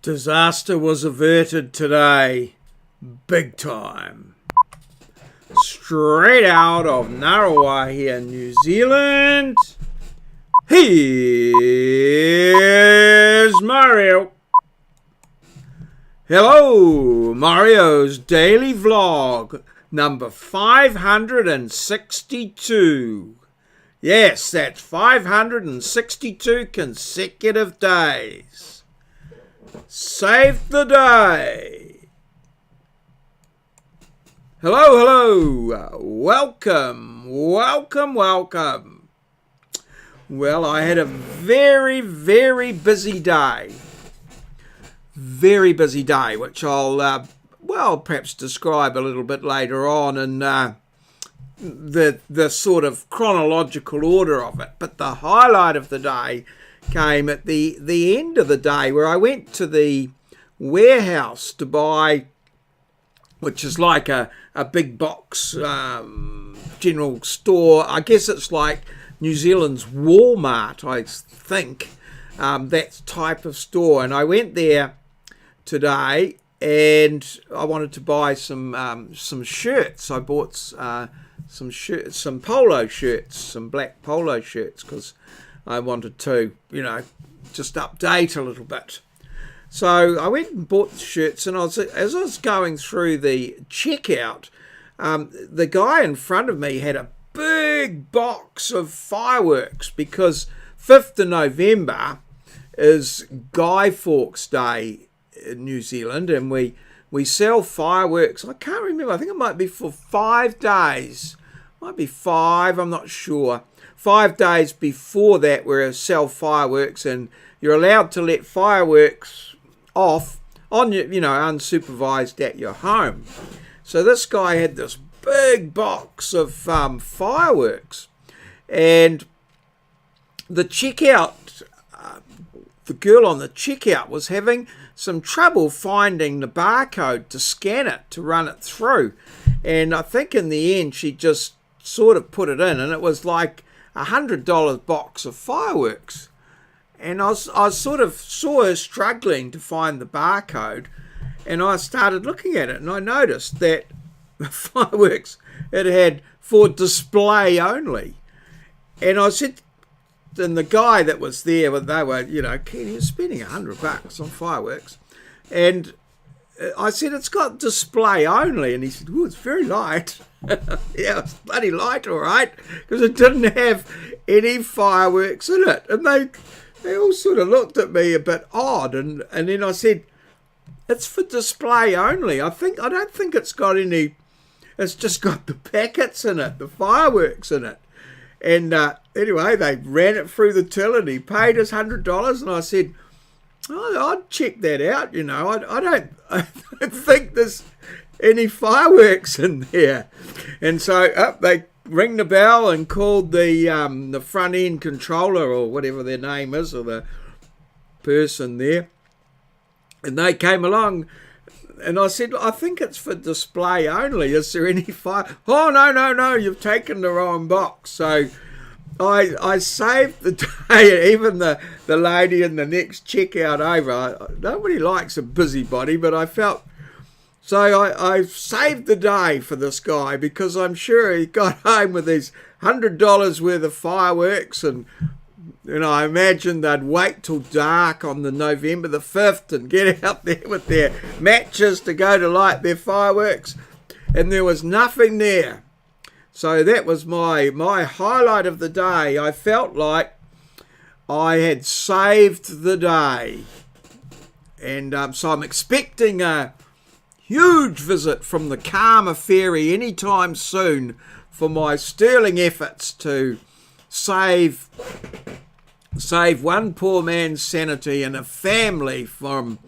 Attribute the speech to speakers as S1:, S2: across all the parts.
S1: Disaster was averted today, big time. Straight out of Narrowa here, New Zealand. Here's Maurieo. Hello, maurieoS daily vlog, number 562. Yes, that's 562 consecutive days. Save the day. Hello. Welcome. Well, I had a very busy day. Which I'll, perhaps describe a little bit later on in the sort of chronological order of it. But the highlight of the day came at the end of the day, where I went to the warehouse to buy, which is like a big box general store. I guess it's like New Zealand's Walmart, I think, that type of store. And I went there today and I wanted to buy some shirts. I bought some shirts, some polo shirts, some black polo shirts, because I wanted to, just update a little bit. So I went and bought the shirts, and as I was going through the checkout, the guy in front of me had a big box of fireworks, because 5th of November is Guy Fawkes Day in New Zealand, and we sell fireworks. I can't remember, I think it might be for 5 days. Might be 5, I'm not sure. 5 days before that, we sell fireworks, and you're allowed to let fireworks off on your, unsupervised at your home. So this guy had this big box of fireworks, and the checkout, the girl on the checkout was having some trouble finding the barcode to scan it, to run it through. And I think in the end, she just sort of put it in, and it was like $100 box of fireworks. And I sort of saw her struggling to find the barcode, and I started looking at it, and I noticed that the fireworks it had for display only. And I said, and the guy that was there, they were, Ken, you're spending $100 on fireworks. And I said, it's got display only. And he said, it's very light. Yeah, it's bloody light, all right, because it didn't have any fireworks in it. And they all sort of looked at me a bit odd. And then I said, it's for display only. I don't think it's got any. It's just got the packets in it, the fireworks in it. And anyway, they ran it through the till, and he paid us $100. And I said, I'd check that out. I don't think there's any fireworks in there. And so they rang the bell and called the front end controller, or whatever their name is, or the person there. And they came along, and I said, I think it's for display only. Is there any fire? Oh, no, you've taken the wrong box. So I saved the day. Even the lady in the next checkout over, nobody likes a busybody, but I felt, so I saved the day for this guy, because I'm sure he got home with his $100 worth of fireworks, and I imagine they'd wait till dark on the November the 5th and get out there with their matches to go to light their fireworks, and there was nothing there. So that was my highlight of the day. I felt like I had saved the day. And so I'm expecting a huge visit from the Karma Fairy anytime soon for my sterling efforts to save one poor man's sanity and a family from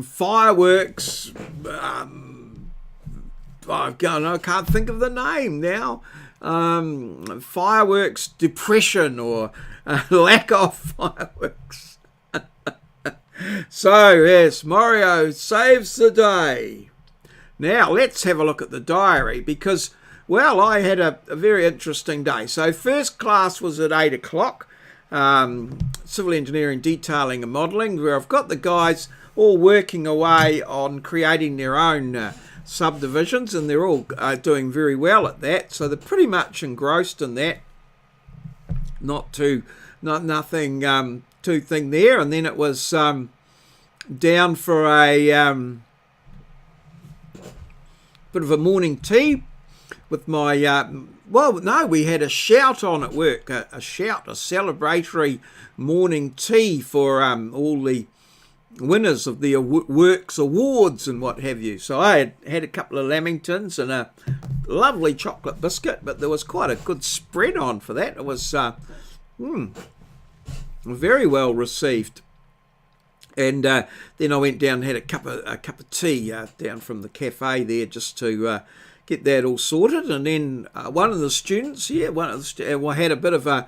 S1: fireworks. I can't think of the name now. Fireworks depression, or lack of fireworks. So yes, maurieoS saves the day. Now let's have a look at the diary, because, I had a very interesting day. So first class was at 8 o'clock. civil engineering, detailing and modelling, where I've got the guys all working away on creating their own subdivisions, and they're all doing very well at that. So they're pretty much engrossed in that. Nothing too thing there. And then it was down for a bit of a morning tea with my we had a shout on at work, a celebratory morning tea for all the winners of the Works Awards and what have you. So I had a couple of lamingtons and a lovely chocolate biscuit, but there was quite a good spread on for that. It was very well received. And then I went down and had a cup of tea down from the cafe there, just to get that all sorted. And then one of the students, had a bit of a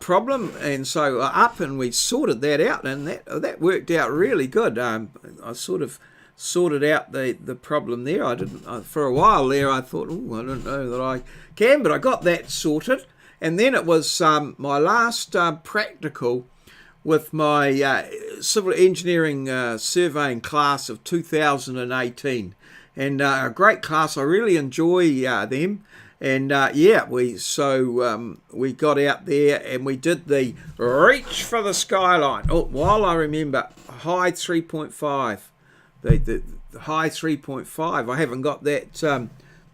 S1: problem, and so up and we sorted that out, and that worked out really good. I sort of sorted out the problem there. I didn't for a while there. I thought, I don't know that I can, but I got that sorted. And then it was my last practical with my civil engineering surveying class of 2018, and a great class. I really enjoy them. And we got out there and we did the reach for the skyline. Oh, while I remember, high 3.5, the high 3.5. I haven't got that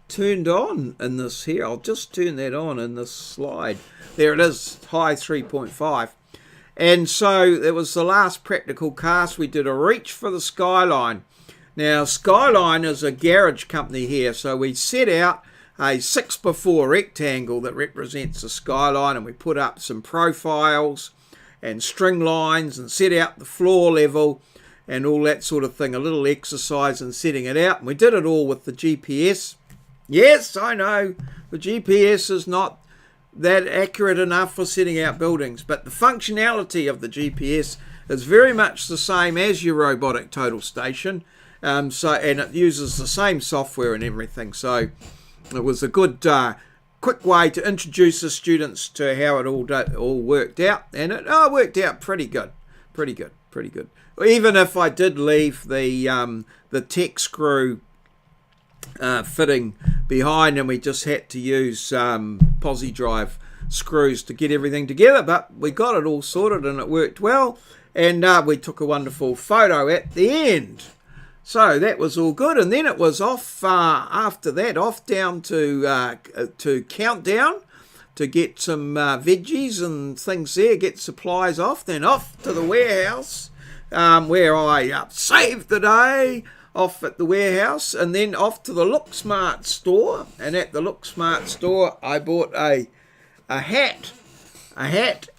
S1: turned on in this here. I'll just turn that on in this slide. There it is, high 3.5. And so it was the last practical cast. We did a reach for the skyline. Now, Skyline is a garage company here, so we set out a 6x4 rectangle that represents the skyline, and we put up some profiles and string lines and set out the floor level and all that sort of thing, a little exercise in setting it out. And we did it all with the GPS. Yes, I know the GPS is not that accurate enough for setting out buildings, but the functionality of the GPS is very much the same as your robotic total station, and it uses the same software and everything. So it was a good quick way to introduce the students to how it all worked out, and it worked out pretty good. Even if I did leave the tech screw fitting behind, and we just had to use posi drive screws to get everything together, but we got it all sorted and it worked well, and we took a wonderful photo at the end. So that was all good, and then it was off after that, off down to Countdown to get some veggies and things there, get supplies off, then off to the warehouse where I saved the day off at the warehouse, and then off to the Look Smart store. And at the Look Smart store I bought a hat,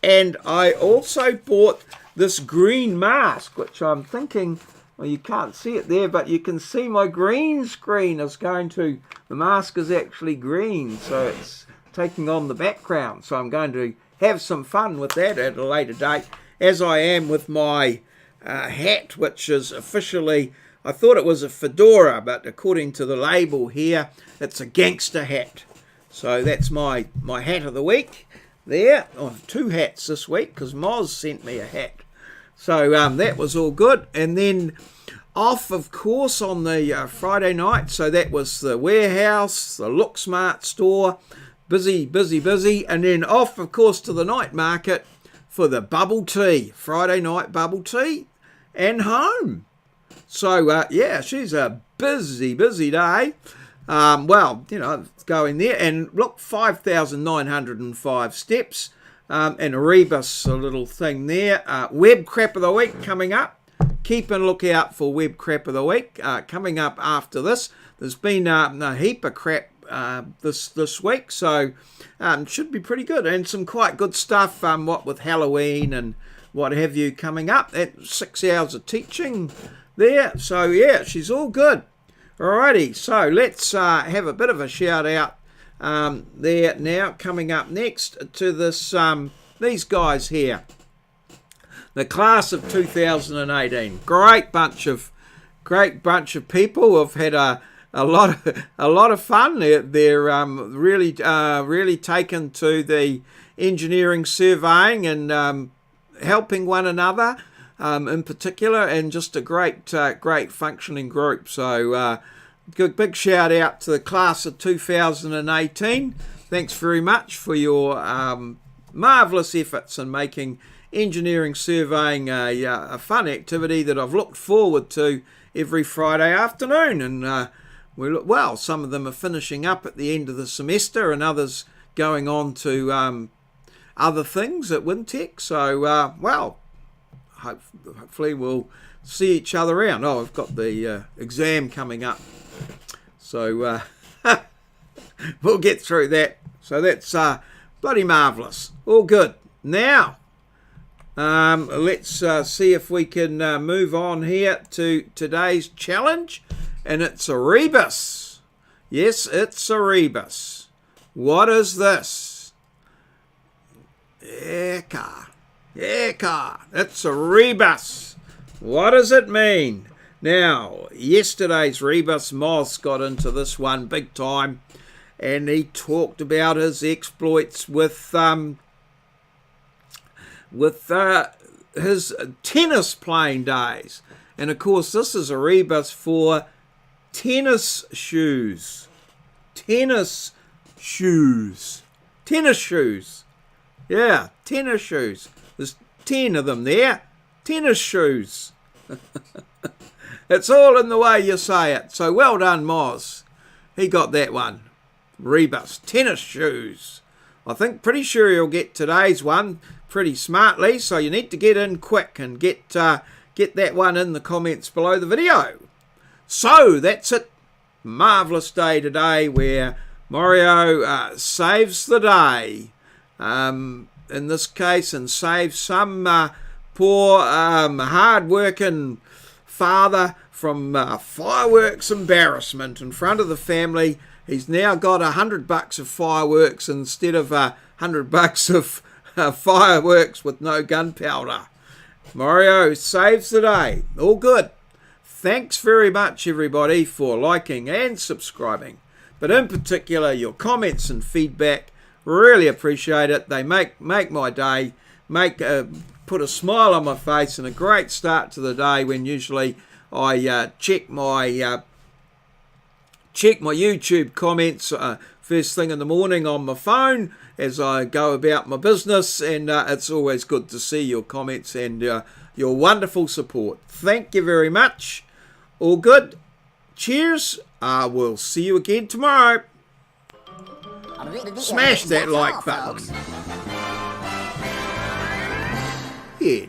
S1: and I also bought this green mask, which I'm thinking, well, you can't see it there, but you can see my green screen is the mask is actually green, so it's taking on the background. So I'm going to have some fun with that at a later date, as I am with my hat, which is officially, I thought it was a fedora, but according to the label here, it's a gangster hat. So that's my hat of the week there. Oh, 2 hats this week, because Moz sent me a hat. So that was all good. And then off, of course, on the Friday night. So that was the warehouse, the Look Smart store. Busy. And then off, of course, to the night market for the bubble tea. Friday night bubble tea and home. So, she's a busy day. Going there. And look, 5,905 steps. And a rebus, a little thing there. Web crap of the week coming up. Keep a lookout for web crap of the week coming up after this. There's been a heap of crap this week, so should be pretty good, and some quite good stuff. What with Halloween and what have you coming up. At 6 hours of teaching there. So yeah, she's all good. Alrighty, so let's have a bit of a shout out there now. Coming up next to this these guys here, the class of 2018. Great bunch of people. Have had a lot of fun. They're really taken to the engineering surveying and helping one another in particular, and just a great functioning group. So big shout out to the class of 2018. Thanks very much for your marvellous efforts in making engineering surveying a fun activity that I've looked forward to every Friday afternoon. And well, some of them are finishing up at the end of the semester and others going on to other things at Wintec. So, well, hopefully we'll see each other around. Oh, I've got the exam coming up. So we'll get through that. So that's bloody marvellous. All good. Now, let's see if we can move on here to today's challenge. And it's a rebus. Yes, it's a rebus. What is this? Eka. It's a rebus. What does it mean? Now, yesterday's rebus, Moz got into this one big time. And he talked about his exploits with his tennis playing days. And of course, this is a rebus for tennis shoes. Tennis shoes. Yeah, tennis shoes. There's 10 of them there. Tennis shoes. It's all in the way you say it. So well done, Moz. He got that one. Rebus. Tennis shoes. I think pretty sure he'll get today's one pretty smartly. So you need to get in quick and get that one in the comments below the video. So that's it. Marvellous day today where Maurieo saves the day in this case, and saves some poor hard-working father from fireworks embarrassment in front of the family. He's now got $100 of fireworks instead of $100 of fireworks with no gunpowder. Maurieo saves the day. All good. Thanks very much, everybody, for liking and subscribing. But in particular, your comments and feedback, really appreciate it. They make my day, put a smile on my face and a great start to the day when usually I check my YouTube comments first thing in the morning on my phone as I go about my business, and it's always good to see your comments and your wonderful support. Thank you very much. All good. Cheers. We'll see you again tomorrow. Smash that like button. Yeah.